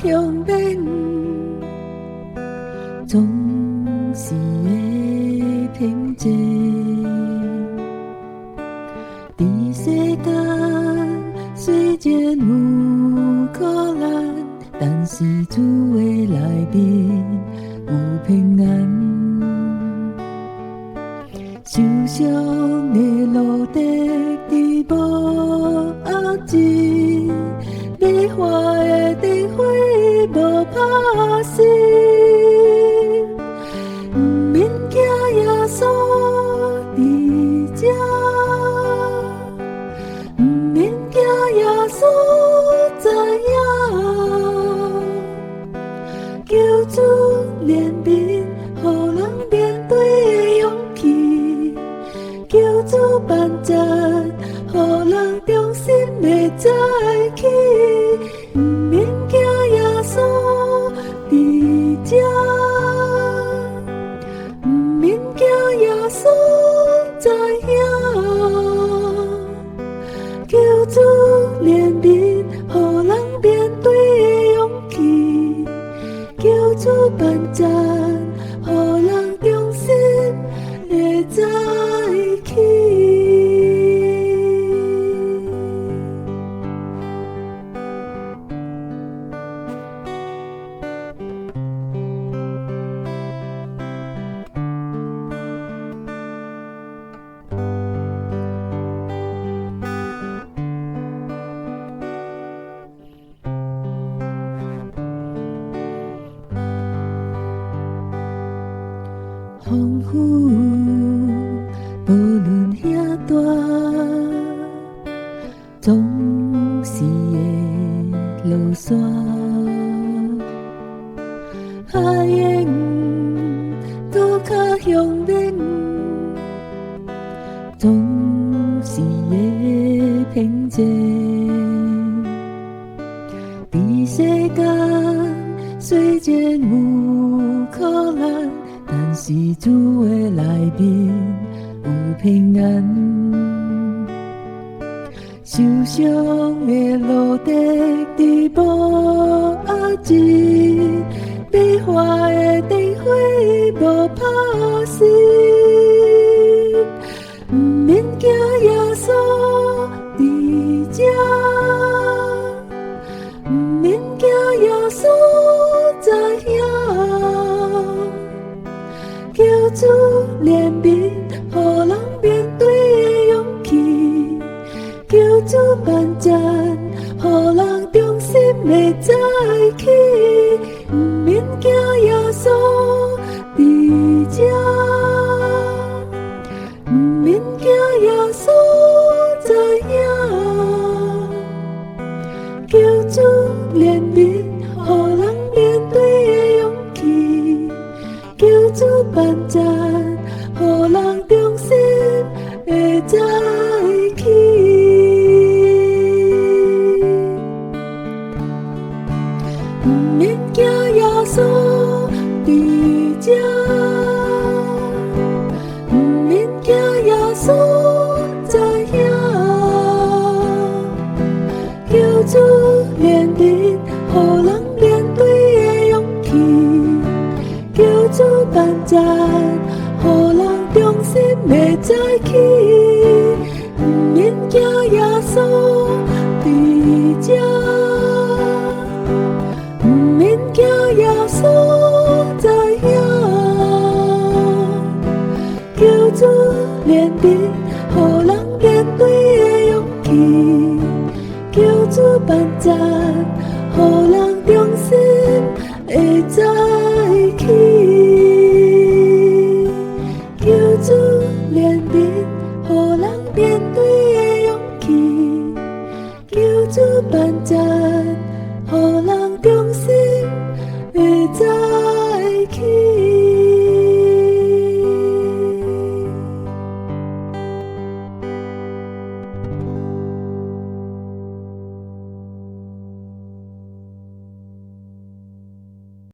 向免，总是会平静。在世间虽然有苦难，但是主的内面有平安。受伤的路途伫无压制，美化的灯火无拍死。不免惊耶稣伫这，不免惊耶稣知影，求主怜悯，予人面对的勇气。求主办赞，予人忠心会早起。不免惊耶稣伫这，不免惊耶稣知影。求主怜悯，予人面对的勇气。求主办赞，予人忠心会早起。风雨无论遐大，总是会落山。海涌搁较向免，总是会平静。在世间虽然有苦难，但是主的内面有平安。受伤的路途伫无压制，美化的灯火无拍死。不免惊耶稣伫这，不免惊耶稣知影。求主怜悯，予人面对的勇气。求主办赞，予人忠心会早起。不免惊耶稣伫这，不免惊耶稣知影。求主怜悯，予人面对的勇气。求主办赞，予人忠心会早起。不免惊耶稣伫这，不免惊耶稣知影。求主怜悯，予人面对的勇气。求主办赞，予人忠心会早起。不免惊耶稣伫这，不免惊耶稣知影。求主怜悯，予人面对的勇气。求主办赞。